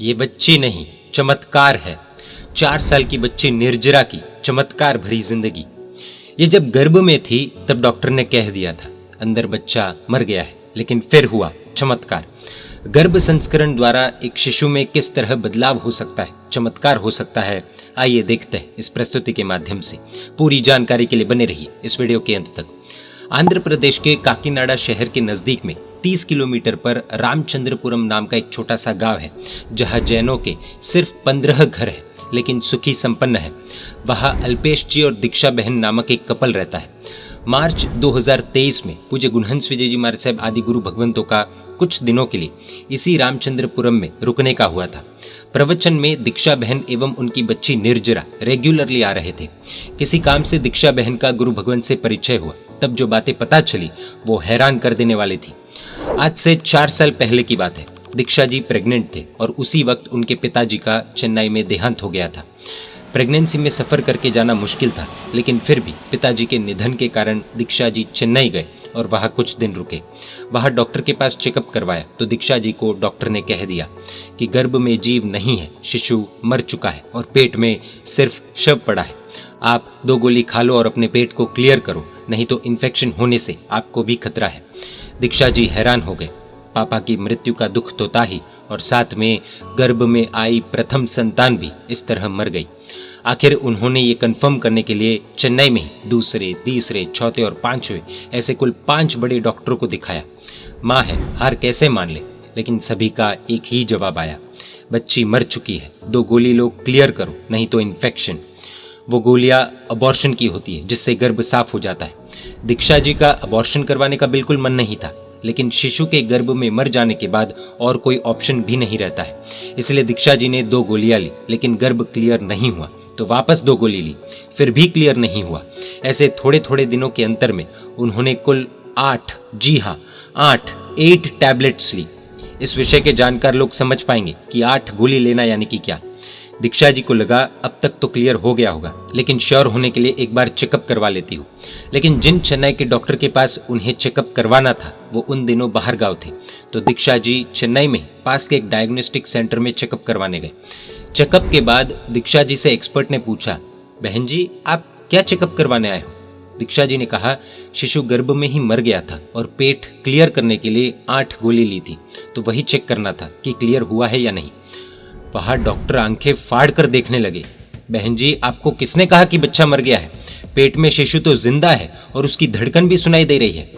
ये बच्ची नहीं, चमत्कार है। 4 साल की बच्ची निर्जरा की चमत्कार भरी जिंदगी। ये जब गर्भ में थी तब डॉक्टर ने कह दिया था अंदर बच्चा मर गया है, लेकिन फिर हुआ चमत्कार। गर्भ संस्करण द्वारा एक शिशु में किस तरह बदलाव हो सकता है, चमत्कार हो सकता है, आइए देखते हैं इस प्रस्तुति के माध्यम से। पूरी जानकारी के लिए बने रहिए इस वीडियो के अंत तक। आंध्र प्रदेश के काकीनाडा शहर के नजदीक में 30 किलोमीटर पर रामचंद्रपुरम नाम का एक छोटा सा गांव है, जहां जैनों के सिर्फ 15 घर है, लेकिन सुखी संपन्न है। वहां अल्पेश जी और दीक्षा बहन नामक एक कपल रहता है। मार्च 2023 में पूज्य गुणहंस विजय जी महाराज साहब आदि गुरु भगवंतों का कुछ दिनों के लिए इसी रामचंद्रपुरम में रुकने का हुआ था। प्रवचन में दीक्षा बहन एवं उनकी बच्ची निर्जरा रेगुलरली आ रहे थे। किसी काम से दीक्षा बहन का गुरु भगवंत से परिचय हुआ, तब जो बातें पता चली वो हैरान कर देने वाली थी। आज से 4 साल पहले की बात है। दीक्षा जी प्रेग्नेंट थे और उसी वक्त उनके पिताजी का चेन्नई में देहांत हो गया था। प्रेगनेंसी में सफर करके जाना मुश्किल था, लेकिन फिर भी पिताजी के निधन के कारण दीक्षा जी चेन्नई गए और वहां कुछ दिन रुके। वहां डॉक्टर के पास चेकअप करवाया तो दीक्षा जी को डॉक्टर ने कह दिया कि गर्भ में जीव नहीं है, शिशु मर चुका है और पेट में सिर्फ शव पड़ा है। आप 2 गोली खा लो और अपने पेट को क्लियर करो, नहीं तो इन्फेक्शन होने से आपको भी खतरा है। दीक्षा जी हैरान हो गए। पापा की मृत्यु का दुख तो था ही, और साथ में गर्भ में आई प्रथम संतान भी इस तरह मर गई। आखिर उन्होंने ये कंफर्म करने के लिए चेन्नई में ही दूसरे, तीसरे, चौथे और 5वें ऐसे कुल 5 बड़े डॉक्टरों को दिखाया। माँ है, हार कैसे मान ले, लेकिन सभी का एक ही जवाब आया, बच्ची मर चुकी है, 2 गोली लो, क्लियर करो, नहीं तो इन्फेक्शन। वो गोलियां अबॉर्शन की होती है, जिससे गर्भ साफ हो जाता है। दीक्षा जी का अबॉर्शन करवाने का बिल्कुल मन नहीं था, लेकिन शिशु के गर्भ में मर जाने के बाद और कोई ऑप्शन भी नहीं रहता है। इसलिए दीक्षा जी ने 2 गोलियां ली, लेकिन गर्भ क्लियर नहीं हुआ तो वापस 2 गोली ली, फिर भी क्लियर नहीं हुआ। ऐसे थोड़े थोड़े दिनों के अंतर में उन्होंने कुल 8, जी हाँ 8 टैबलेट्स ली। इस विषय के जानकार लोग समझ पाएंगे कि 8 गोली लेना यानी कि क्या। दीक्षा जी को लगा अब तक तो क्लियर हो गया होगा, लेकिन श्योर होने के लिए एक बार चेकअप करवा लेती हूँ। लेकिन जिन चेन्नई के डॉक्टर के पास उन्हें चेकअप करवाना था वो उन दिनों बाहर गांव थे, तो दीक्षा जी चेन्नई में पास के एक डायग्नोस्टिक सेंटर में चेकअप करवाने गए। चेकअप के बाद दीक्षा जी से एक्सपर्ट ने पूछा, बहन जी आप क्या चेकअप करवाने आए हो? दीक्षा जी ने कहा, शिशु गर्भ में ही मर गया था और पेट क्लियर करने के लिए 8 गोली ली थी, तो वही चेक करना था कि क्लियर हुआ है या नहीं। वहां डॉक्टर आंखें फाड़ कर देखने लगे। बहन जी आपको किसने कहा कि बच्चा मर गया है? पेट में शिशु तो जिंदा है और उसकी धड़कन भी सुनाई दे रही है।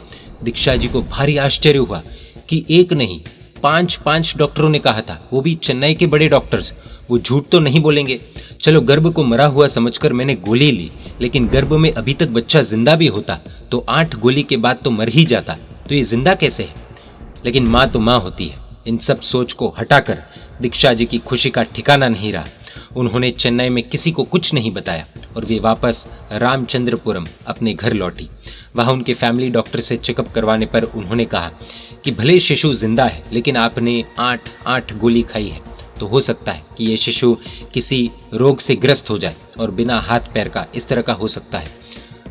दीक्षा जी को भारी आश्चर्य हुआ कि एक नहीं 5 डॉक्टरों ने कहा था, वो भी चेन्नई के बड़े डॉक्टर्स। वो झूठ तो नहीं बोलेंगे। चलो गर्भ को मरा हुआ समझकर मैंने गोली ली, लेकिन गर्भ में अभी तक बच्चा जिंदा भी होता तो 8 गोली के बाद तो मर ही जाता, तो ये जिंदा कैसे है? लेकिन माँ तो माँ होती है। इन सब सोच को हटाकर दीक्षा जी की खुशी का ठिकाना नहीं रहा। उन्होंने चेन्नई में किसी को कुछ नहीं बताया और वे वापस रामचंद्रपुरम अपने घर लौटी। वहां उनके फैमिली डॉक्टर से चेकअप करवाने पर उन्होंने कहा कि भले शिशु जिंदा है, लेकिन आपने 8 गोली खाई है, तो हो सकता है कि ये शिशु किसी रोग से ग्रस्त हो जाए और बिना हाथ पैर का इस तरह का हो सकता है।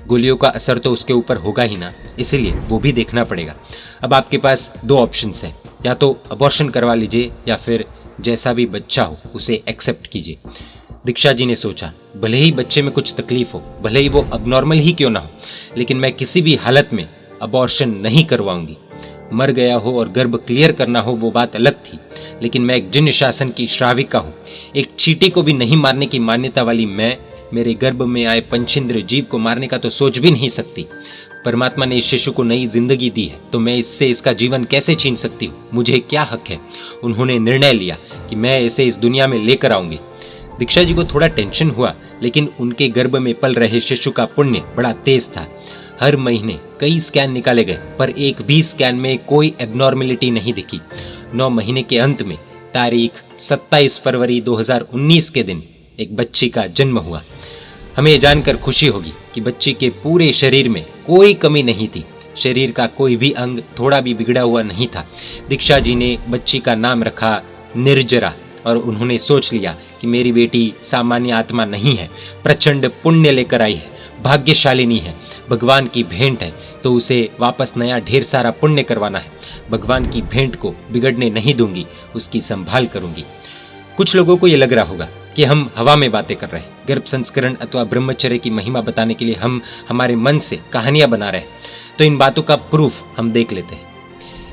गोलियों का असर तो उसके ऊपर होगा ही ना, इसीलिए वो भी देखना पड़ेगा। अब आपके पास 2 ऑप्शंस हैं, या तो अबॉर्शन करवा लीजिए या फिर जैसा भी बच्चा हो उसे एक्सेप्ट कीजिए। दीक्षा जी ने सोचा, भले ही बच्चे में कुछ तकलीफ हो, भले ही वो अबनॉर्मल ही क्यों ना हो, लेकिन मैं किसी भी हालत में अबॉर्शन नहीं करवाऊंगी। मर गया हो और गर्भ क्लियर करना हो वो बात अलग थी, लेकिन मैं एक जिन शासन की श्राविका हूँ। एक चींटी को भी नहीं मारने की मान्यता वाली मैं मेरे गर्भ में आए पंचेंद्र जीव को मारने का तो सोच भी नहीं सकती। परमात्मा ने इस शिशु को नई जिंदगी दी है, तो मैं इससे इसका जीवन कैसे छीन सकती हूँ? मुझे क्या हक है? उन्होंने निर्णय लिया कि मैं इसे इस दुनिया में लेकर आऊंगी। दीक्षा जी को थोड़ा टेंशन हुआ, लेकिन उनके गर्भ में पल रहे शिशु का पुण्य बड़ा तेज था। हर महीने कई स्कैन निकाले गए, पर एक भी स्कैन में कोई एबनॉर्मेलिटी नहीं दिखी। 9 महीने के अंत में तारीख 27 फरवरी 2019 के दिन एक बच्ची का जन्म हुआ। हमें ये जानकर खुशी होगी कि बच्ची के पूरे शरीर में कोई कमी नहीं थी। शरीर का कोई भी अंग थोड़ा भी बिगड़ा हुआ नहीं था। दीक्षा जी ने बच्ची का नाम रखा निर्जरा, और उन्होंने सोच लिया कि मेरी बेटी सामान्य आत्मा नहीं है, प्रचंड पुण्य लेकर आई है, भाग्यशालिनी है, भगवान की भेंट है, तो उसे वापस नया ढेर सारा पुण्य करवाना है। भगवान की भेंट को बिगड़ने नहीं दूंगी, उसकी संभाल करूंगी। कुछ लोगों को ये लग रहा होगा कि हम हवा में बातें कर रहे हैं, गर्भ संस्करण अथवा ब्रह्मचर्य की महिमा बताने के लिए हम हमारे मन से कहानियां बना रहे हैं। तो इन बातों का प्रूफ हम देख लेते हैं।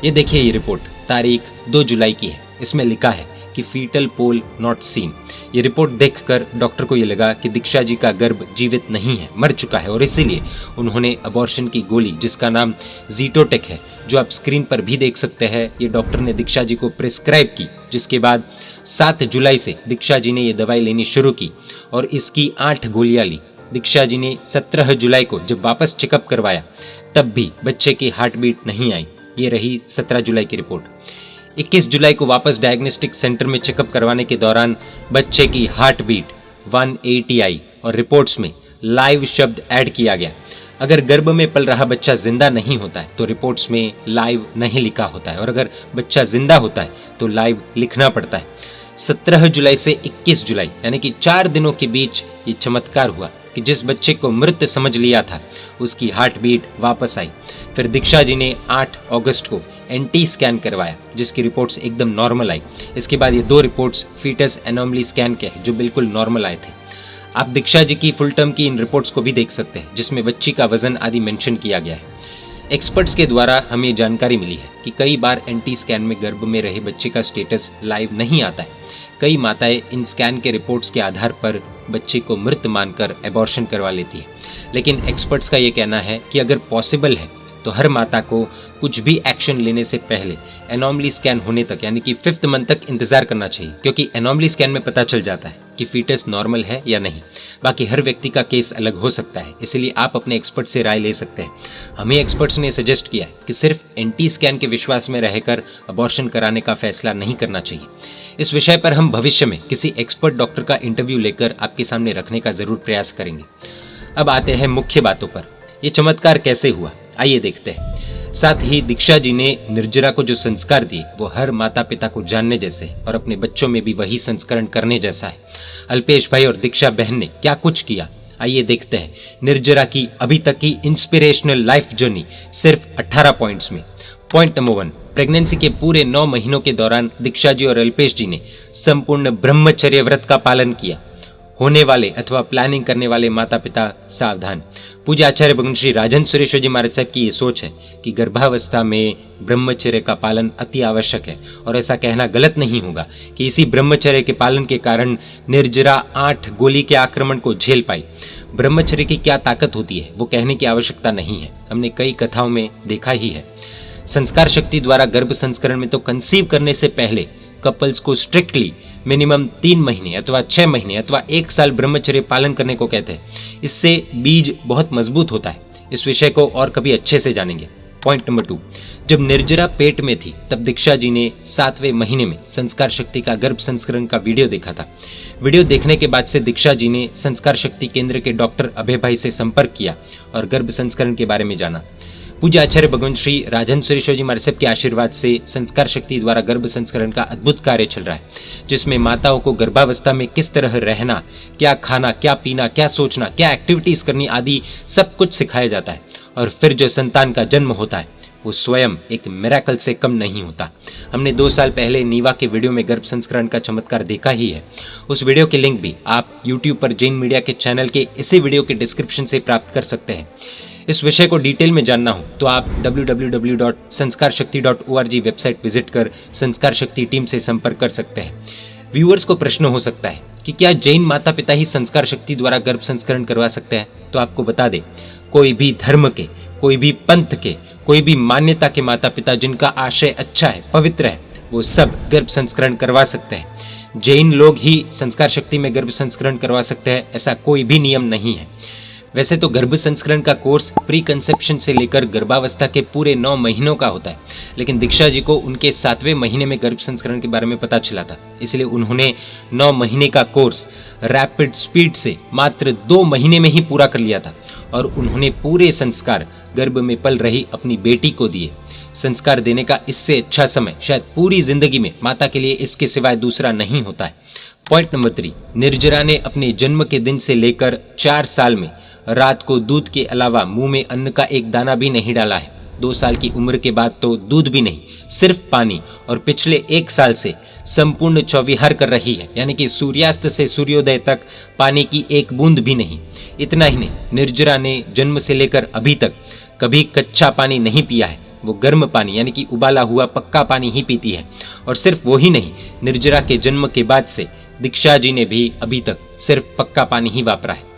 ये देखिए, ये रिपोर्ट तारीख 2 जुलाई की है। इसमें लिखा है कि फीटल पोल नॉट सीन। ये रिपोर्ट देखकर डॉक्टर को ये लगा कि दीक्षा जी का गर्भ जीवित नहीं है, मर चुका है, और इसीलिए उन्होंने अबॉर्शन की गोली, जिसका नाम ज़ीटोटेक है, जो आप स्क्रीन पर भी देख सकते हैं, ये डॉक्टर ने दीक्षा जी को प्रिस्क्राइब की। जिसके बाद 7 जुलाई से दीक्षा जी ने ये दवाई लेनी शुरू की और इसकी 8 गोलियां ली। दीक्षा जी ने 17 जुलाई को जब वापस चेकअप करवाया तब भी बच्चे की हार्ट बीट नहीं आई। ये रही 17 जुलाई की रिपोर्ट। 21 जुलाई को वापस डायग्नोस्टिक सेंटर में चेकअप करवाने के दौरान बच्चे की हार्ट बीट 180 आई और रिपोर्ट्स में लाइव शब्द ऐड किया गया। अगर गर्भ में पल रहा बच्चा जिंदा नहीं होता है तो रिपोर्ट्स में लाइव नहीं लिखा होता है, और अगर बच्चा जिंदा होता है तो लाइव लिखना पड़ता है। 17 जुलाई से 21 जुलाई यानी कि 4 दिनों के बीच ये चमत्कार हुआ कि जिस बच्चे को मृत समझ लिया था उसकी हार्ट बीट वापस आई। फिर दीक्षा जी ने 8 अगस्त को एनटी स्कैन करवाया जिसकी रिपोर्ट्स एकदम नॉर्मल आई। इसके बाद ये 2 रिपोर्ट्स फीटस एनोमली स्कैन के जो बिल्कुल नॉर्मल आए थे। आप दीक्षा जी की फुल टर्म की इन रिपोर्ट्स को भी देख सकते हैं जिसमें बच्ची का वजन आदि मेंशन किया गया है। एक्सपर्ट्स के द्वारा हमें जानकारी मिली है कि कई बार एनटी स्कैन में गर्भ में रहे बच्चे का स्टेटस लाइव नहीं आता है। कई माताएं इन स्कैन के रिपोर्ट्स के आधार पर बच्चे को मृत मानकर एबॉर्शन करवा लेती है। लेकिन एक्सपर्ट्स का ये कहना है कि अगर पॉसिबल है तो हर माता को कुछ भी एक्शन लेने से पहले एनोमली स्कैन होने तक यानी कि 5th मंथ तक इंतजार करना चाहिए, क्योंकि एनोमली स्कैन में पता चल जाता है कि फीटस नॉर्मल है या नहीं। बाकी हर व्यक्ति का केस अलग हो सकता है, इसलिए आप अपने एक्सपर्ट से राय ले सकते हैं। हमें एक्सपर्ट्स ने सजेस्ट किया है कि सिर्फ एनटी स्कैन के विश्वास में रहकर अबॉर्शन कराने का फैसला नहीं करना चाहिए। इस विषय पर हम भविष्य में किसी एक्सपर्ट डॉक्टर का इंटरव्यू लेकर आपके सामने रखने का जरूर प्रयास करेंगे। अब आते हैं मुख्य बातों पर। ये चमत्कार कैसे हुआ, आइए देखते हैं। साथ ही दीक्षा जी ने निर्जरा को जो संस्कार दिए वो हर माता पिता को जानने जैसे और अपने बच्चों में भी वही संस्करण करने जैसा है। अल्पेश भाई और दीक्षा बहन ने क्या कुछ किया, आइए देखते हैं निर्जरा की अभी तक की इंस्पिरेशनल लाइफ जर्नी सिर्फ 18 पॉइंट्स में। पॉइंट नंबर 1, प्रेगनेंसी के पूरे 9 महीनों के दौरान दीक्षा जी और अल्पेश जी ने संपूर्ण ब्रह्मचर्य व्रत का पालन किया। होने वाले अथवा प्लानिंग करने वाले माता पिता सावधान। पूज्य आचार्य भगवान श्री राजन सुरेश्वर जी महाराज साहब की ये सोच है कि गर्भावस्था में ब्रह्मचर्य का पालन अति आवश्यक है, और ऐसा कहना गलत नहीं होगा कि इसी ब्रह्मचर्य के पालन के कारण निर्जरा 8 गोली के आक्रमण को झेल पाई। ब्रह्मचर्य की क्या ताकत होती है वो कहने की आवश्यकता नहीं है, हमने कई कथाओं में देखा ही है। संस्कार शक्ति द्वारा गर्भ संस्करण में तो कंसीव करने से पहले कपल्स को स्ट्रिक्टली मिनिमम 3 महीने अथवा 6 महीने अथवा 1 साल ब्रह्मचर्य पालन करने को कहते हैं। इससे बीज बहुत मजबूत होता है। इस विषय को और कभी अच्छे से जानेंगे। पॉइंट नंबर 2, जब निर्जरा पेट में थी तब दीक्षा जी ने 7वें महीने में संस्कार शक्ति का गर्भ संस्करण का वीडियो देखा था। वीडियो देखने के बाद से दीक्षा जी ने संस्कार शक्ति केंद्र के डॉक्टर अभय भाई से संपर्क किया और गर्भ संस्करण के बारे में जाना। पूज्य आचार्य भगवान श्री राजन सुरेश्वर जी महाराज साहब के आशीर्वाद से संस्कार शक्ति द्वारा गर्भ संस्करण का अद्भुत कार्य चल रहा है, जिसमें माताओं को गर्भावस्था में किस तरह रहना, क्या खाना, क्या पीना, क्या सोचना, क्या एक्टिविटीज करनी आदि सब कुछ सिखाया जाता है। और फिर जो संतान का जन्म होता है वो स्वयं एक मिरेकल से कम नहीं होता। हमने 2 साल पहले नीवा के वीडियो में गर्भ संस्करण का चमत्कार देखा ही है। उस वीडियो के लिंक भी आप YouTube पर जैन मीडिया के चैनल के इसी वीडियो के डिस्क्रिप्शन से प्राप्त कर सकते हैं। इस विषय को डिटेल में जानना हो तो आप www.sanskarshakti.org वेबसाइट विजिट कर संस्कार शक्ति टीम से संपर्क कर सकते हैं। व्यूअर्स को प्रश्न हो सकता है कि क्या जैन माता पिता ही संस्कार शक्ति द्वारा गर्भ संस्करण करवा सकते हैं? तो आपको बता दें, कोई भी धर्म के, कोई भी पंथ के, कोई भी मान्यता के माता पिता जिनका आशय अच्छा है, पवित्र है, वो सब गर्भ संस्करण करवा सकते हैं। जैन लोग ही संस्कार शक्ति में गर्भ संस्करण करवा सकते हैं, ऐसा कोई भी नियम नहीं है। वैसे तो गर्भ संस्करण का कोर्स प्री कंसेप्शन से लेकर गर्भावस्था के पूरे 9 महीनों का होता है, लेकिन दीक्षा जी को उनके 7वें महीने में गर्भ संस्करण के बारे में पता चला था, इसलिए उन्होंने 9 महीने का कोर्स रैपिड स्पीड से मात्र 2 महीने में ही पूरा कर लिया था और उन्होंने पूरे संस्कार गर्भ में पल रही अपनी बेटी को दिए। संस्कार देने का इससे अच्छा समय शायद पूरी जिंदगी में माता के लिए इसके सिवाय दूसरा नहीं होता है। पॉइंट नंबर 3, निर्जरा ने अपने जन्म के दिन से लेकर 4 साल में रात को दूध के अलावा मुंह में अन्न का एक दाना भी नहीं डाला है। 2 साल की उम्र के बाद तो दूध भी नहीं, सिर्फ पानी, और पिछले 1 साल से संपूर्ण चौविहार कर रही है, यानी कि सूर्यास्त से सूर्योदय तक पानी की एक बूंद भी नहीं। इतना ही नहीं, निर्जरा ने जन्म से लेकर अभी तक कभी कच्चा पानी नहीं पिया है। वो गर्म पानी यानी कि उबाला हुआ पक्का पानी ही पीती है। और सिर्फ वो ही नहीं, निर्जरा के जन्म के बाद से दीक्षा जी ने भी अभी तक सिर्फ पक्का पानी ही वापरा है।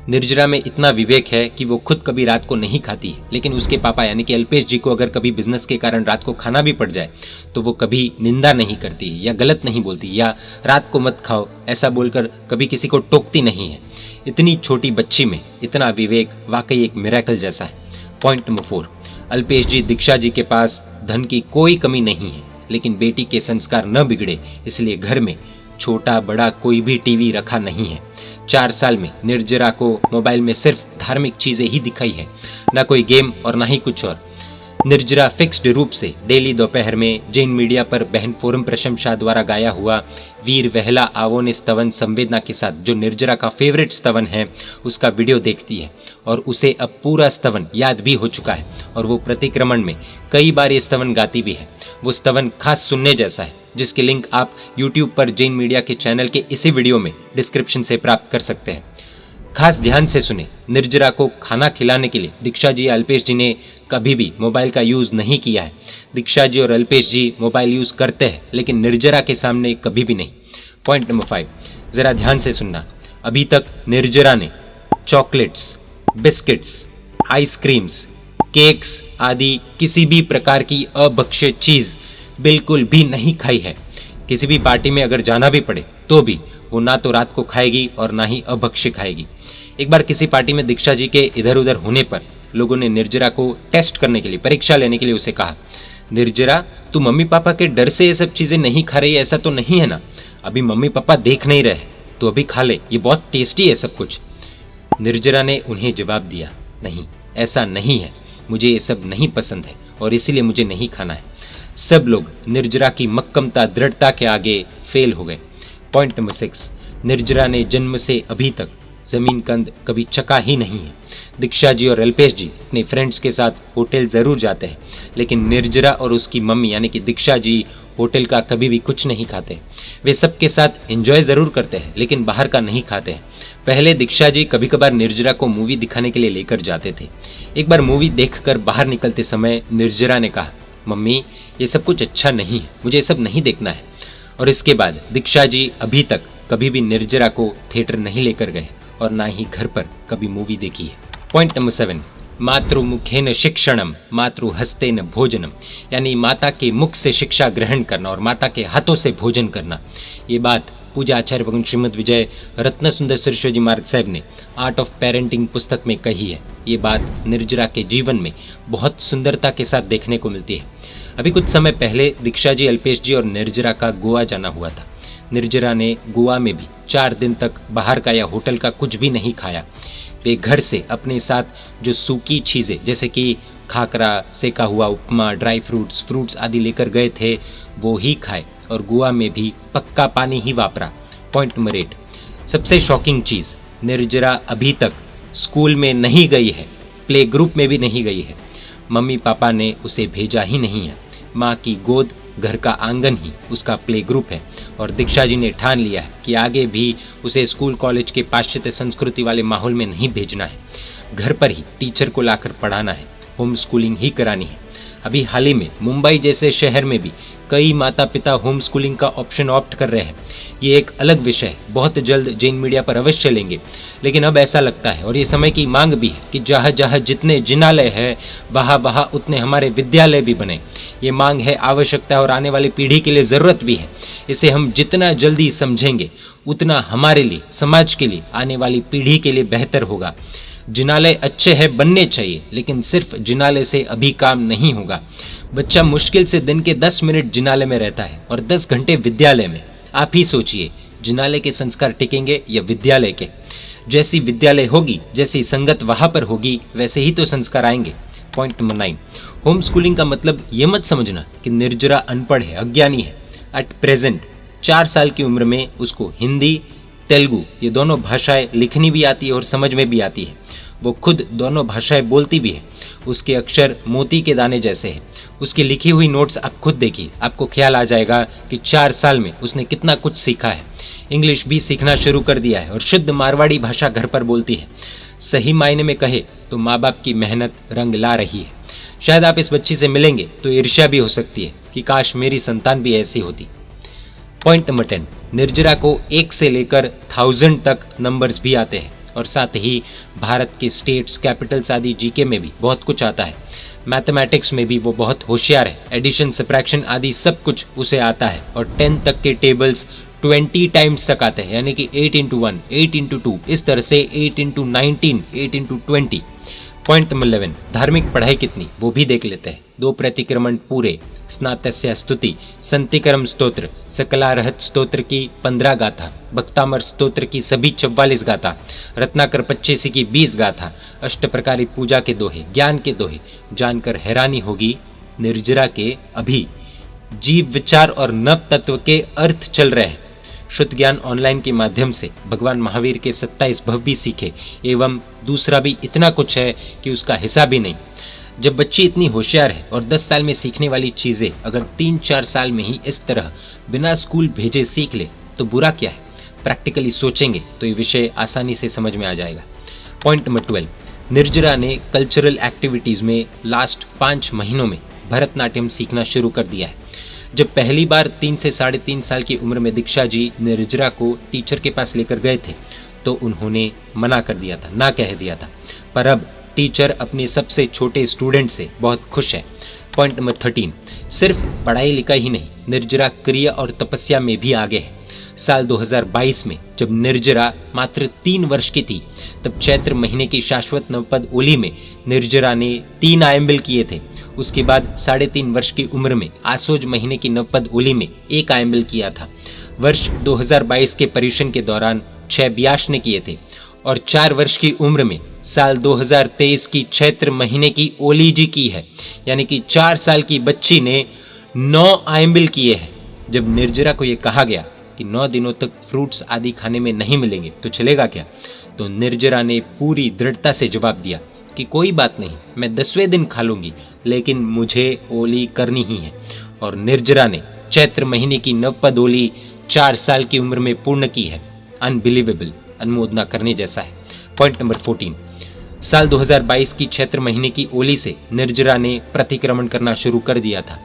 निर्जरा में इतना विवेक है कि वो खुद कभी रात को नहीं खाती है, लेकिन उसके पापा यानी कि अल्पेश जी को अगर कभी बिजनेस के कारण रात को खाना भी पड़ जाए तो वो कभी निंदा नहीं करती या गलत नहीं बोलती या रात को मत खाओ ऐसा बोलकर कभी किसी को टोकती नहीं है। इतनी छोटी बच्ची में इतना विवेक वाकई एक मिरेकल जैसा है। पॉइंट नंबर 4, अल्पेश जी दीक्षा जी के पास धन की कोई कमी नहीं है, लेकिन बेटी के संस्कार न बिगड़े इसलिए घर में छोटा बड़ा कोई भी टीवी रखा नहीं है। 4 साल में निर्जरा को मोबाइल में सिर्फ धार्मिक चीजें ही दिखाई है, ना कोई गेम और ना ही कुछ और। निर्जरा फिक्स्ड रूप से डेली दोपहर में जैन मीडिया पर बहन फोरम प्रशंसा द्वारा गाया हुआ वीर वहला आवो ने स्तवन संवेदना के साथ, जो निर्जरा का फेवरेट स्तवन है, उसका वीडियो देखती है और उसे अब पूरा स्तवन याद भी हो चुका है और वो प्रतिक्रमण में कई बार ये स्तवन गाती भी है। वो स्तवन खास सुनने जैसा है, जिसकी लिंक आप YouTube पर जैन मीडिया के चैनल के इसी वीडियो में डिस्क्रिप्शन से प्राप्त कर सकते हैं। खास ध्यान से सुने, निर्जरा को खाना खिलाने के लिए दीक्षा जी या अल्पेश जी ने कभी भी मोबाइल का यूज नहीं किया है। दीक्षा जी और अल्पेश जी मोबाइल यूज करते हैं, लेकिन निर्जरा के सामने कभी भी नहीं। पॉइंट नंबर 5, जरा ध्यान से सुनना। अभी तक निर्जरा ने चॉकलेट्स, बिस्किट्स, आइसक्रीम्स, केक्स आदि किसी भी प्रकार की अभक्ष्य चीज बिल्कुल भी नहीं खाई है। किसी भी पार्टी में अगर जाना भी पड़े तो भी वो ना तो रात को खाएगी और ना ही अभक्ष्य खाएगी। एक बार किसी पार्टी में दीक्षा जी के इधर उधर होने पर लोगों ने निर्जरा को टेस्ट करने के लिए, परीक्षा लेने के लिए उसे कहा, निर्जरा तू मम्मी पापा के डर से ये सब चीजें नहीं खा रही, ऐसा तो नहीं है ना? अभी मम्मी पापा देख नहीं रहे तो अभी खा ले, ये बहुत टेस्टी है सब कुछ। निर्जरा ने उन्हें जवाब दिया, नहीं ऐसा नहीं है, मुझे ये सब नहीं पसंद है और इसीलिए मुझे नहीं खाना है। सब लोग निर्जरा की मक्कमता, दृढ़ता के आगे फेल हो गए। पॉइंट नंबर 6, निर्जरा ने जन्म से अभी तक जमीन कंद कभी चका ही नहीं है। दीक्षा जी और अल्पेश जी अपने फ्रेंड्स के साथ होटल जरूर जाते हैं, लेकिन निर्जरा और उसकी मम्मी यानी कि दीक्षा जी होटल का कभी भी कुछ नहीं खाते। वे सबके साथ एंजॉय जरूर करते हैं, लेकिन बाहर का नहीं खाते हैं। पहले दीक्षा जी कभी कभार निर्जरा को मूवी दिखाने के लिए लेकर जाते थे। एक बार मूवी देखकर बाहर निकलते समय निर्जरा ने कहा, मम्मी ये सब कुछ अच्छा नहीं है, मुझे ये सब नहीं देखना है। और इसके बाद दीक्षा जी अभी तक कभी भी निर्जरा को थिएटर नहीं लेकर गए और ना ही घर पर कभी मूवी देखी है। पॉइंट नंबर 7, मातृमुखेन शिक्षणम मातृहस्तेन भोजनम, यानी माता के मुख से शिक्षा ग्रहण करना और माता के हाथों से भोजन करना। ये बात पूजा आचार्य भगवान श्रीमद विजय रत्न सुंदर सरस्वती जी महाराज साहब ने आर्ट ऑफ पेरेंटिंग पुस्तक में कही है। ये बात निर्जरा के जीवन में बहुत सुंदरता के साथ देखने को मिलती है। अभी कुछ समय पहले दीक्षा जी, अल्पेश जी और निर्जरा का गोवा जाना हुआ था। निर्जरा ने गोवा में भी 4 दिन तक बाहर का या होटल का कुछ भी नहीं खाया। वे घर से अपने साथ जो सूखी चीज़ें जैसे कि खाकरा, सेका हुआ उपमा, ड्राई फ्रूट्स आदि लेकर गए थे, वो ही खाए और गोवा में भी पक्का पानी ही वापरा। पॉइंट नंबर 8, सबसे शॉकिंग चीज़, निर्जरा अभी तक स्कूल में नहीं गई है, प्ले ग्रुप में भी नहीं गई है। मम्मी पापा ने उसे भेजा ही नहीं है। माँ की गोद, घर का आंगन ही उसका प्ले ग्रुप है और दीक्षा जी ने ठान लिया है कि आगे भी उसे स्कूल कॉलेज के पाश्चात्य संस्कृति वाले माहौल में नहीं भेजना है। घर पर ही टीचर को लाकर पढ़ाना है, होम स्कूलिंग ही करानी है। अभी हाल ही में मुंबई जैसे शहर में भी कई माता पिता होम स्कूलिंग का ऑप्शन ऑप्ट कर रहे हैं। ये एक अलग विषय है, बहुत जल्द जैन मीडिया पर अवश्य लेंगे। लेकिन अब ऐसा लगता है और ये समय की मांग भी है कि जहाँ जहाँ जितने जिनालय है वहाँ वहाँ उतने हमारे विद्यालय भी बने। ये मांग है, आवश्यकता है और आने वाली पीढ़ी के लिए ज़रूरत भी है। इसे हम जितना जल्दी समझेंगे उतना हमारे लिए, समाज के लिए, आने वाली पीढ़ी के लिए बेहतर होगा। जिनालय अच्छे हैं, बनने चाहिए, लेकिन सिर्फ जिनालय से अभी काम नहीं होगा। बच्चा मुश्किल से दिन के 10 मिनट जिनालय में रहता है और 10 घंटे विद्यालय में। आप ही सोचिए, जिनालय के संस्कार टिकेंगे या विद्यालय के? जैसी विद्यालय होगी, जैसी संगत वहाँ पर होगी, वैसे ही तो संस्कार आएंगे। पॉइंट नंबर 9, होम स्कूलिंग का मतलब ये मत समझना कि निर्जरा अनपढ़ है, अज्ञानी है। एट प्रेजेंट 4 साल की उम्र में उसको हिंदी, तेलुगु ये दोनों भाषाएं लिखनी भी आती है और समझ में भी आती है। वो खुद दोनों भाषाएं बोलती भी है। उसके अक्षर मोती के दाने जैसे हैं। उसकी लिखी हुई नोट्स आप खुद देखिए, आपको ख्याल आ जाएगा कि 4 साल में उसने कितना कुछ सीखा है। इंग्लिश भी सीखना शुरू कर दिया है और शुद्ध मारवाड़ी भाषा घर पर बोलती है। सही मायने में कहे तो माँ बाप की मेहनत रंग ला रही है। शायद आप इस बच्ची से मिलेंगे तो ईर्ष्या भी हो सकती है कि काश मेरी संतान भी ऐसी होती। पॉइंट नंबर 10, निर्जरा को 1 से लेकर 1000 तक नंबर्स भी आते हैं और साथ ही भारत के स्टेट्स, कैपिटल्स आदि जीके में भी बहुत कुछ आता है। मैथमेटिक्स में भी वो बहुत होशियार है। एडिशन, सब्ट्रैक्शन आदि सब कुछ उसे आता है और 10 तक के टेबल्स 20 टाइम्स तक आते हैं, यानी कि 8 into 1, 8 into 2, इस तरह से 8 into 19, 8 into 20। पॉइंट नंबर 11, धार्मिक पढ़ाई कितनी वो भी देख लेते हैं। 2 प्रतिक्रमण पूरे, स्नातस्य स्तुति, संतिकरम स्तोत्र, सकलारहत स्तोत्र की 15 गाथा, भक्तामर स्तोत्र की सभी 44 गाथा, रत्नाकर 25 की 20 गाथा, अष्ट प्रकारी पूजा के दोहे, ज्ञान के दोहे। जानकर हैरानी होगी निर्जरा के अभी जीव विचार और नव तत्व के अर्थ चल रहे हैं। शुद्ध ज्ञान ऑनलाइन के माध्यम से भगवान महावीर के 27 भव भी सीखे, एवं दूसरा भी इतना कुछ है कि उसका हिसाब भी नहीं। जब बच्ची इतनी होशियार है और 10 साल में सीखने वाली चीजें अगर 3-4 साल में ही इस तरह बिना स्कूल भेजे सीख ले तो बुरा क्या है। प्रैक्टिकली सोचेंगे तो ये विषय आसानी से समझ में आ जाएगा। पॉइंट नंबर 12, निर्जरा ने कल्चरल एक्टिविटीज में लास्ट 5 महीनों में भरतनाट्यम सीखना शुरू कर दिया है। जब पहली बार 3 से 3.5 साल की उम्र में दीक्षा जी निर्जरा को टीचर के पास लेकर गए थे तो उन्होंने मना कर दिया था, ना कह दिया था, पर अब टीचर अपने सबसे छोटे स्टूडेंट से बहुत खुश है। पॉइंट नंबर 13, सिर्फ पढ़ाई लिखाई ही नहीं, निर्जरा क्रिया और तपस्या में भी आगे है। साल 2022 में जब निर्जरा मात्र 3 वर्ष की थी तब चैत्र महीने की शाश्वत नवपद ओली में निर्जरा ने 3 आयम्बिल किए थे। उसके बाद 3.5 वर्ष की उम्र में आसोज महीने की नवपद ओली में 1 आयम्बिल किया था। वर्ष 2022 के पर्युषण के दौरान 6 ब्यास ने किए थे और 4 वर्ष की उम्र में साल 2023 की चैत्र महीने की ओली जी की है, यानी कि 4 साल की बच्ची ने 9 आयम्बिल किए हैं। जब निर्जरा को यह कहा गया कि 9 दिनों तक फ्रूट्स आदि खाने में नहीं मिलेंगे तो चलेगा क्या, तो निर्जरा ने पूरी दृढ़ता से जवाब दिया कि कोई बात नहीं, मैं 10वें दिन खा लूंगी, लेकिन मुझे ओली करनी ही है। और निर्जरा ने चैत्र महीने की नवपद ओली 4 साल की उम्र में पूर्ण की है। अनबिलीवेबल, अनुमोदना करने जैसा है। पॉइंट नंबर 14, साल 2022 की चैत्र महीने की ओली से निर्जरा ने प्रतिक्रमण करना शुरू कर दिया था।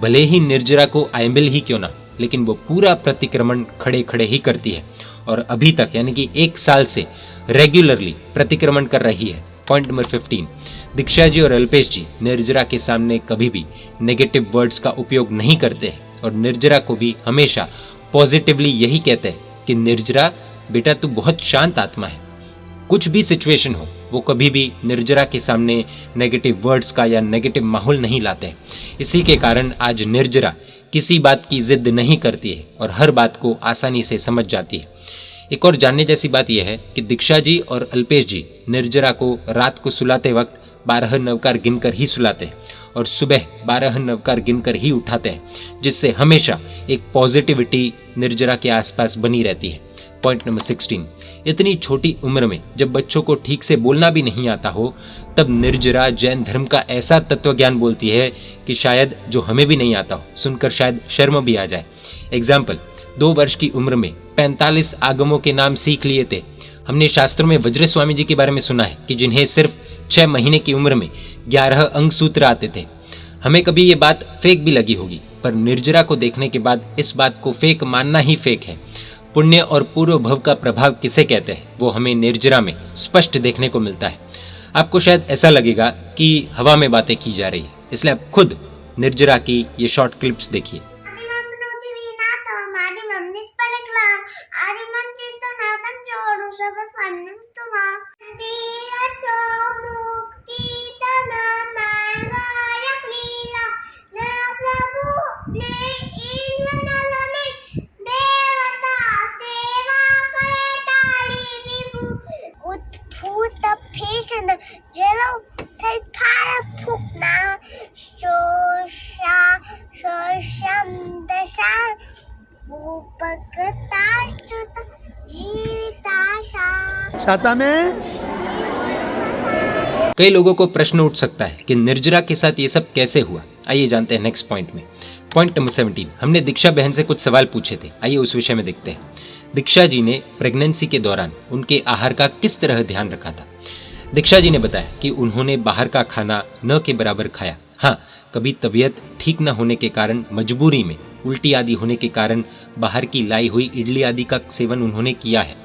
भले ही निर्जरा को आयम्बिल ही क्यों ना, लेकिन वो पूरा प्रतिक्रमण खड़े खड़े ही करती है और अभी तक यानी कि 1 साल से रेगुलरली प्रतिक्रमण कर रही है। पॉइंट नंबर 15, दीक्षा जी और अल्पेश जी निर्जरा के सामने कभी भी नेगेटिव वर्ड्स का उपयोग नहीं करते हैं और निर्जरा को भी हमेशा पॉजिटिवली यही कहते हैं कि निर्जरा बेटा तू बहुत शांत आत्मा है। कुछ भी सिचुएशन हो वो कभी भी निर्जरा के सामने नेगेटिव वर्ड्स का या नेगेटिव माहौल नहीं लाते हैं। इसी के कारण आज निर्जरा किसी बात की जिद नहीं करती है और हर बात को आसानी से समझ जाती है। एक और जानने जैसी बात यह है कि दीक्षा जी और अल्पेश जी निर्जरा को रात को सुलाते वक्त 12 नवकार गिनकर ही सुलाते हैं और सुबह 12 नवकार गिनकर ही उठाते हैं, जिससे हमेशा एक पॉजिटिविटी निर्जरा के आसपास बनी रहती है। पॉइंट नंबर 16, इतनी छोटी उम्र में जब बच्चों को ठीक से बोलना भी नहीं आता हो तब निर्जरा जैन धर्म का ऐसा तत्व ज्ञान बोलती है कि शायद जो हमें भी नहीं आता हो, सुनकर शायद शर्म भी आ जाए। एग्जाम्पल, 2 वर्ष की उम्र में 45 आगमों के नाम सीख लिए थे। हमने शास्त्रों में वज्र स्वामी जी के बारे में सुना है कि जिन्हें सिर्फ 6 महीने की उम्र में 11 अंग सूत्र आते थे। हमें कभी ये बात फेक भी लगी होगी, पर निर्जरा को देखने के बाद इस बात को फेक मानना ही फेक है। पुण्य और पूर्व भव का प्रभाव किसे कहते हैं वो हमें निर्जरा में स्पष्ट देखने को मिलता है। आपको शायद ऐसा लगेगा कि हवा में बातें की जा रही है, इसलिए आप खुद निर्जरा की ये शॉर्ट क्लिप्स देखिए। शाता में कई लोगों को प्रश्न उठ सकता है कि निर्जरा के साथ ये सब कैसे हुआ। आइए जानते हैं नेक्स्ट पॉइंट में। पॉइंट नंबर 17, हमने दीक्षा बहन से कुछ सवाल पूछे थे, आइए उस विषय में देखते हैं। दीक्षा जी ने प्रेगनेंसी के दौरान उनके आहार का किस तरह ध्यान रखा था। दीक्षा जी ने बताया कि उन्होंने बाहर का खाना न के बराबर खाया। हाँ, कभी तबीयत ठीक न होने के कारण, मजबूरी में, उल्टी आदि होने के कारण बाहर की लाई हुई इडली आदि का सेवन उन्होंने किया है,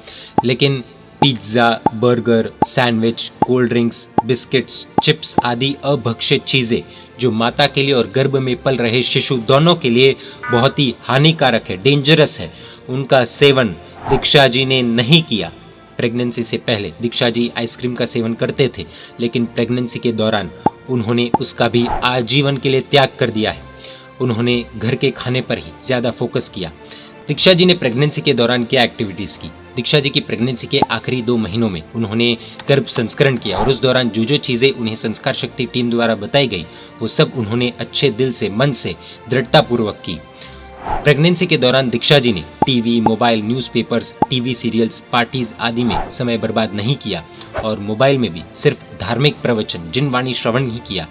लेकिन pizza, burger, sandwich, cold drinks, biscuits, chips आदि अभक्षित चीज़ें जो माता के लिए और गर्भ में पल रहे शिशु दोनों के लिए बहुत ही हानिकारक है, डेंजरस है, उनका सेवन दीक्षा जी ने नहीं किया। प्रेगनेंसी से पहले दीक्षा जी आइसक्रीम का सेवन करते थे, लेकिन प्रेगनेंसी के दौरान उन्होंने उसका भी आजीवन के लिए त्याग कर दिया है। उन्होंने घर के खाने पर ही ज़्यादा फोकस किया। दीक्षा जी ने प्रेगनेंसी के दौरान क्या एक्टिविटीज़ की। दीक्षा जी की प्रेगनेंसी के आखिरी 2 महीनों में उन्होंने गर्भ संस्करण किया और उस दौरान जो जो चीज़ें उन्हें संस्कार शक्ति टीम द्वारा बताई गई वो सब उन्होंने अच्छे दिल से, मन से, दृढ़तापूर्वक की। प्रेगनेंसी के दौरान दीक्षा जी ने TV, mobile, newspapers, TV serials, parties आदि में समय बर्बाद नहीं किया और मोबाइल में भी सिर्फ धार्मिक प्रवचन, जिनवाणी श्रवण ही किया।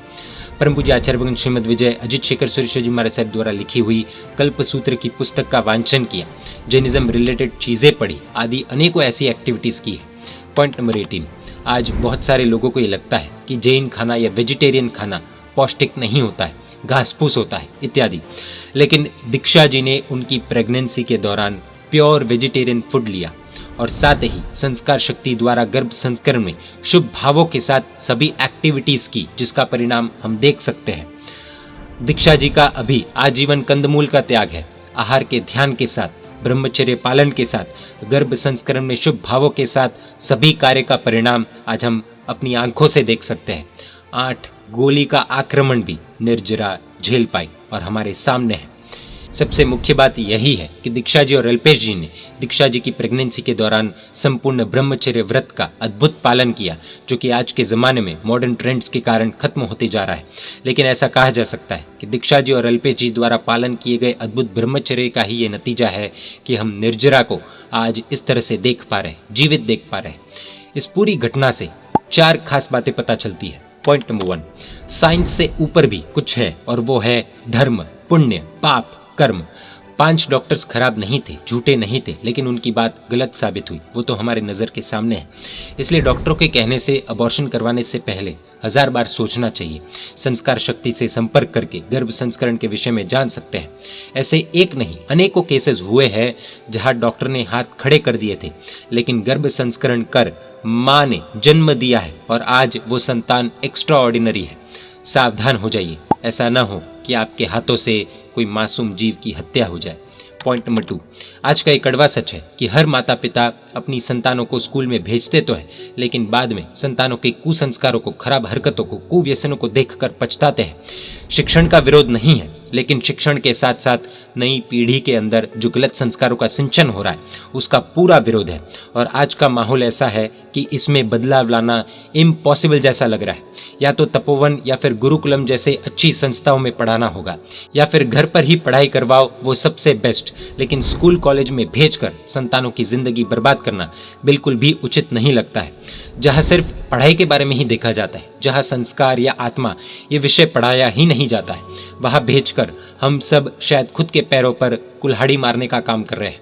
परम पूज्य आचार्य भगवान श्रीमद विजय अजित शेखर सुरेश्वर जी महाराज साहब द्वारा लिखी हुई कल्पसूत्र की पुस्तक का वांचन किया, जैनिज्म रिलेटेड चीज़ें पढ़ी आदि अनेकों ऐसी एक्टिविटीज़ की है। पॉइंट नंबर 18, आज बहुत सारे लोगों को ये लगता है कि जैन खाना या वेजिटेरियन खाना पौष्टिक नहीं होता है, घास फूस होता है इत्यादि, लेकिन दीक्षा जी ने उनकी प्रेगनेंसी के दौरान प्योर वेजिटेरियन फूड लिया और साथ ही संस्कार शक्ति द्वारा गर्भ संस्करण में शुभ भावों के साथ सभी एक्टिविटीज की, जिसका परिणाम हम देख सकते हैं। दीक्षा जी का अभी आजीवन कंदमूल का त्याग है। आहार के ध्यान के साथ, ब्रह्मचर्य पालन के साथ, गर्भ संस्करण में शुभ भावों के साथ सभी कार्य का परिणाम आज हम अपनी आंखों से देख सकते हैं। 8 गोली का आक्रमण भी निर्जरा झेल पाई और हमारे सामने है। सबसे मुख्य बात यही है कि दीक्षा जी और अल्पेश जी ने दीक्षा जी की प्रेगनेंसी के दौरान संपूर्ण ब्रह्मचर्य व्रत का अद्भुत पालन किया, जो कि आज के ज़माने में मॉडर्न ट्रेंड्स के कारण खत्म होते जा रहा है। लेकिन ऐसा कहा जा सकता है कि दीक्षा जी और अल्पेश जी द्वारा पालन किए गए अद्भुत ब्रह्मचर्य का ही ये नतीजा है कि हम निर्जरा को आज इस तरह से देख पा रहे हैं, जीवित देख पा रहे हैं। इस पूरी घटना से 4 खास बातें पता चलती है। पॉइंट नंबर 1, साइंस से ऊपर भी कुछ है और वो है धर्म, पुण्य, पाप, कर्म। 5 डॉक्टर्स खराब नहीं थे, झूठे नहीं थे, लेकिन उनकी बात गलत साबित हुई, वो तो हमारे नज़र के सामने है। इसलिए डॉक्टरों के कहने से अबॉर्शन करवाने से पहले 1000 बार सोचना चाहिए। संस्कार शक्ति से संपर्क करके गर्भ संस्करण के विषय में जान सकते हैं। ऐसे एक नहीं अनेकों केसेस हुए हैं जहां डॉक्टर ने हाथ खड़े कर दिए थे, लेकिन गर्भ संस्करण कर माँ ने जन्म दिया है और आज वो संतान एक्स्ट्रा ऑर्डिनरी है। सावधान हो जाइए, ऐसा ना हो कि आपके हाथों से कोई मासूम जीव की हत्या हो जाए। पॉइंट नंबर 2, आज का एक कड़वा सच है कि हर माता पिता अपनी संतानों को स्कूल में भेजते तो है, लेकिन बाद में संतानों के कुसंस्कारों को, खराब हरकतों को, कुव्यसनों को देखकर पछताते हैं। शिक्षण का विरोध नहीं है, लेकिन शिक्षण के साथ साथ नई पीढ़ी के अंदर जो गलत संस्कारों का सिंचन हो रहा है उसका पूरा विरोध है। और आज का माहौल ऐसा है कि इसमें बदलाव लाना इम्पॉसिबल जैसा लग रहा है। या तो तपोवन या फिर गुरुकुलम जैसे अच्छी संस्थाओं में पढ़ाना होगा, या फिर घर पर ही पढ़ाई करवाओ, वो सबसे बेस्ट। लेकिन स्कूल कॉलेज में भेजकर संतानों की जिंदगी बर्बाद करना बिल्कुल भी उचित नहीं लगता है। जहाँ सिर्फ पढ़ाई के बारे में ही देखा जाता है, जहाँ संस्कार या आत्मा ये विषय पढ़ाया ही नहीं जाता है, वहाँ भेजकर हम सब शायद खुद के पैरों पर कुल्हाड़ी मारने का काम कर रहे हैं।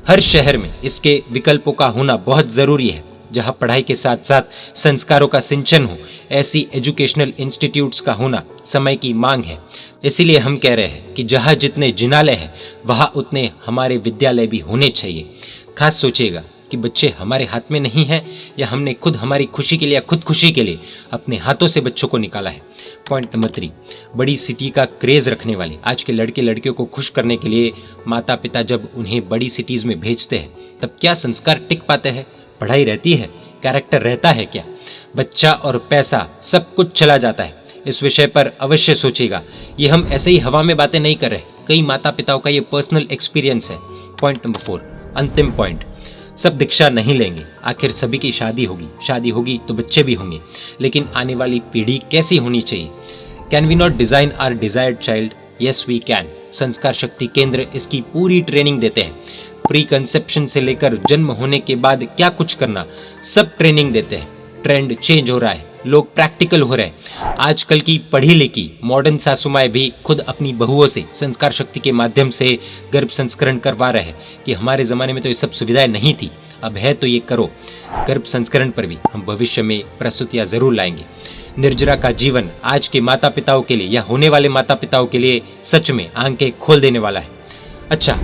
हर शहर में इसके विकल्पों का होना बहुत ज़रूरी है, जहाँ पढ़ाई के साथ साथ संस्कारों का सिंचन हो। ऐसी एजुकेशनल इंस्टीट्यूट्स का होना समय की मांग है। इसीलिए हम कह रहे हैं कि जहाँ जितने जिनालय हैं वहाँ उतने हमारे विद्यालय भी होने चाहिए। खास सोचिएगा कि बच्चे हमारे हाथ में नहीं हैं, या हमने खुद हमारी खुशी के लिए या खुद खुशी के लिए अपने हाथों से बच्चों को निकाला है। पॉइंट नंबर 3, बड़ी सिटी का क्रेज रखने वाले आज के लड़के लड़कियों को खुश करने के लिए माता पिता जब उन्हें बड़ी सिटीज में भेजते हैं तब क्या संस्कार टिक पाते हैं? पढ़ाई रहती है? कैरेक्टर रहता है क्या? बच्चा और पैसा सब कुछ चला जाता है। इस विषय पर अवश्य सोचिएगा। ये हम ऐसे ही हवा में बातें नहीं कर रहे, कई माता पिताओं का ये पर्सनल एक्सपीरियंस है। पॉइंट नंबर 4, अंतिम पॉइंट, सब दीक्षा नहीं लेंगे, आखिर सभी की शादी होगी तो बच्चे भी होंगे, लेकिन आने वाली पीढ़ी कैसी होनी चाहिए? Can we not design our desired child? Yes we can. संस्कार शक्ति केंद्र इसकी पूरी ट्रेनिंग देते हैं। प्री कंसेप्शन से लेकर जन्म होने के बाद क्या कुछ करना, सब ट्रेनिंग देते हैं। ट्रेंड चेंज हो रहा है, लोग प्रैक्टिकल हो रहे हैं। आजकल की पढ़ी लिखी मॉडर्न सासुमाएं भी खुद अपनी बहुओं से संस्कार शक्ति के माध्यम से गर्भ संस्करण करवा रहे हैं कि हमारे ज़माने में तो ये सब सुविधाएं नहीं थी, अब है तो ये करो। गर्भ संस्करण पर भी हम भविष्य में प्रस्तुतियाँ ज़रूर लाएंगे। निर्जरा का जीवन आज के माता पिताओं के लिए या होने वाले माता पिताओं के लिए सच में आंखें खोल देने वाला है। अच्छा,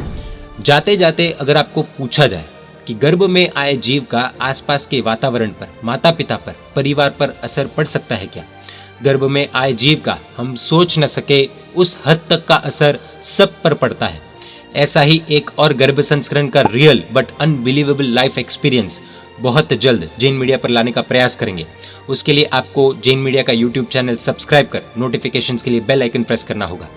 जाते जाते अगर आपको पूछा जाए कि गर्भ में आए जीव का आसपास के वातावरण पर, माता पिता पर, परिवार पर असर पड़ सकता है क्या? गर्भ में आए जीव का हम सोच न सके उस हद तक का असर सब पर पड़ता है। ऐसा ही एक और गर्भ संस्करण का real but unbelievable life experience बहुत जल्द जैन मीडिया पर लाने का प्रयास करेंगे। उसके लिए आपको जैन मीडिया का यूट्यूब चैनल सब्सक्राइब कर नोटिफिकेशंस के लिए बेल आइकन प्रेस करना होगा।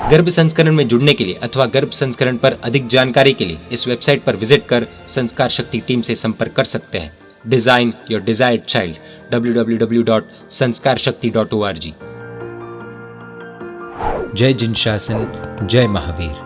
गर्भ संस्करण में जुड़ने के लिए अथवा गर्भ संस्करण पर अधिक जानकारी के लिए इस वेबसाइट पर विजिट कर संस्कार शक्ति टीम से संपर्क कर सकते हैं। Design your desired child, www.sanskarshakti.org। जय जिन शासन, जय महावीर।